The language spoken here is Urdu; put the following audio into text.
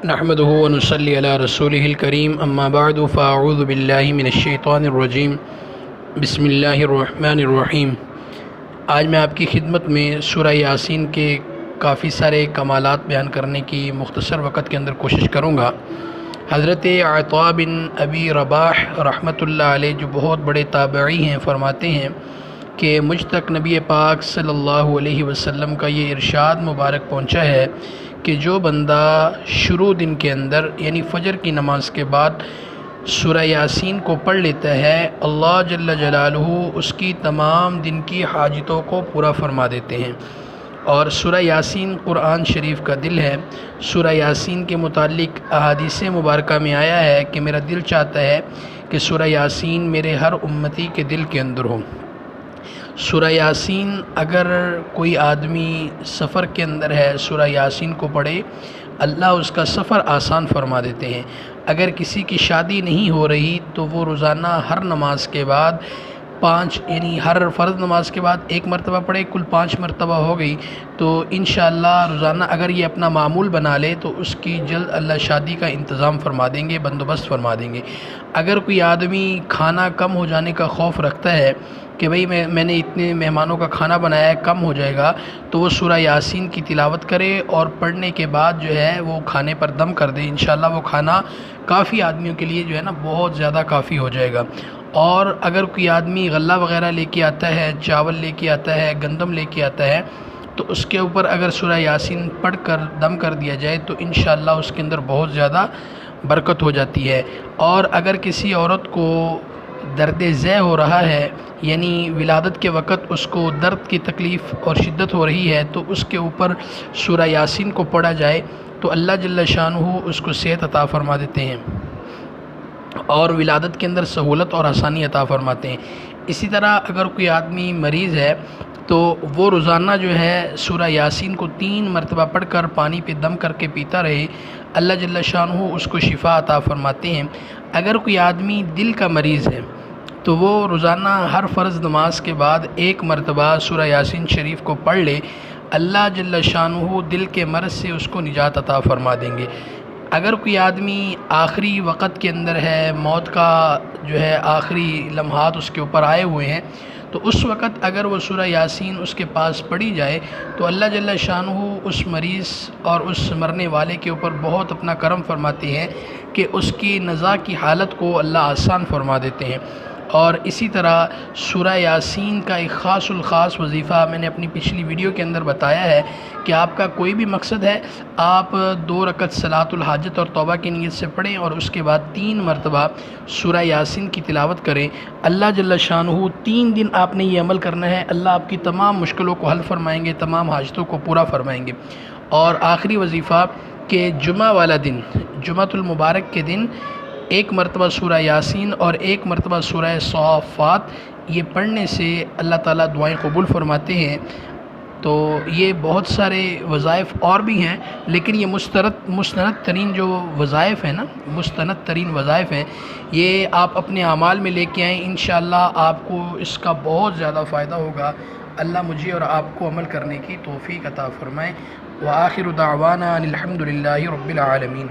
نحمده ونصلي على رسوله الكريم اما بعد فاعوذ باللہ من الشیطان الرجیم بسم اللہ الرحمن الرحیم۔ آج میں آپ کی خدمت میں سورہ یاسین کے کافی سارے کمالات بیان کرنے کی مختصر وقت کے اندر کوشش کروں گا۔ حضرت عطاء بن ابی رباح رحمۃ اللہ علیہ جو بہت بڑے تابعی ہیں، فرماتے ہیں کہ مجھ تک نبی پاک صلی اللہ علیہ وسلم کا یہ ارشاد مبارک پہنچا ہے کہ جو بندہ شروع دن کے اندر یعنی فجر کی نماز کے بعد سورہ یاسین کو پڑھ لیتا ہے، اللہ جل جلالہ اس کی تمام دن کی حاجتوں کو پورا فرما دیتے ہیں۔ اور سورہ یاسین قرآن شریف کا دل ہے۔ سورہ یاسین کے متعلق احادیث مبارکہ میں آیا ہے کہ میرا دل چاہتا ہے کہ سورہ یاسین میرے ہر امتی کے دل کے اندر ہو۔ سورہ یاسین اگر کوئی آدمی سفر کے اندر ہے، سورہ یاسین کو پڑھے، اللہ اس کا سفر آسان فرما دیتے ہیں۔ اگر کسی کی شادی نہیں ہو رہی تو وہ روزانہ ہر نماز کے بعد یعنی ہر فرض نماز کے بعد ایک مرتبہ پڑھے، کل 5 مرتبہ ہو گئی تو انشاءاللہ روزانہ اگر یہ اپنا معمول بنا لے تو اس کی جلد اللہ شادی کا انتظام فرما دیں گے، بندوبست فرما دیں گے۔ اگر کوئی آدمی کھانا کم ہو جانے کا خوف رکھتا ہے کہ بھئی میں نے اتنے مہمانوں کا کھانا بنایا ہے، کم ہو جائے گا، تو وہ سورہ یاسین کی تلاوت کرے اور پڑھنے کے بعد جو ہے وہ کھانے پر دم کر دے، انشاءاللہ وہ کھانا کافی آدمیوں کے لیے جو ہے نا بہت زیادہ کافی ہو جائے گا۔ اور اگر کوئی آدمی غلہ وغیرہ لے کے آتا ہے، چاول لے کے آتا ہے، گندم لے کے آتا ہے، تو اس کے اوپر اگر سورہ یاسین پڑھ کر دم کر دیا جائے تو انشاءاللہ اس کے اندر بہت زیادہ برکت ہو جاتی ہے۔ اور اگر کسی عورت کو درد ذہ ہو رہا ہے، یعنی ولادت کے وقت اس کو درد کی تکلیف اور شدت ہو رہی ہے، تو اس کے اوپر سورہ یاسین کو پڑھا جائے تو اللہ جل شانہ اس کو صحت عطا فرما دیتے ہیں اور ولادت کے اندر سہولت اور آسانی عطا فرماتے ہیں۔ اسی طرح اگر کوئی آدمی مریض ہے تو وہ روزانہ جو ہے سورہ یاسین کو 3 مرتبہ پڑھ کر پانی پہ دم کر کے پیتا رہے، اللہ جل شانہ اس کو شفا عطا فرماتے ہیں۔ اگر کوئی آدمی دل کا مریض ہے تو وہ روزانہ ہر فرض نماز کے بعد 1 مرتبہ سورہ یاسین شریف کو پڑھ لے، اللہ جل شانہ دل کے مرض سے اس کو نجات عطا فرما دیں گے۔ اگر کوئی آدمی آخری وقت کے اندر ہے، موت کا جو ہے آخری لمحات اس کے اوپر آئے ہوئے ہیں، تو اس وقت اگر وہ سورہ یاسین اس کے پاس پڑھی جائے تو اللہ جل شانہ اس مریض اور اس مرنے والے کے اوپر بہت اپنا کرم فرماتے ہیں کہ اس کی نزا کی حالت کو اللہ آسان فرما دیتے ہیں۔ اور اسی طرح سورہ یاسین کا ایک خاص الخاص وظیفہ میں نے اپنی پچھلی ویڈیو کے اندر بتایا ہے کہ آپ کا کوئی بھی مقصد ہے، آپ 2 رکعت صلاۃ الحاجت اور توبہ کی نیت سے پڑھیں اور اس کے بعد 3 مرتبہ سورہ یاسین کی تلاوت کریں، اللہ جل شانہ 3 دن آپ نے یہ عمل کرنا ہے، اللہ آپ کی تمام مشکلوں کو حل فرمائیں گے، تمام حاجتوں کو پورا فرمائیں گے۔ اور آخری وظیفہ کہ جمعہ والا دن، جمعۃ المبارک کے دن 1 مرتبہ سورہ یاسین اور 1 مرتبہ سورہ صافات یہ پڑھنے سے اللہ تعالیٰ دعائیں قبول فرماتے ہیں۔ تو یہ بہت سارے وظائف اور بھی ہیں، لیکن یہ مستند ترین جو وظائف ہیں نا، مستند ترین وظائف ہیں، یہ آپ اپنے اعمال میں لے کے آئیں، انشاءاللہ آپ کو اس کا بہت زیادہ فائدہ ہوگا۔ اللہ مجھے اور آپ کو عمل کرنے کی توفیق عطا فرمائے۔ وآخر دعوانا الحمد للہ رب العالمین۔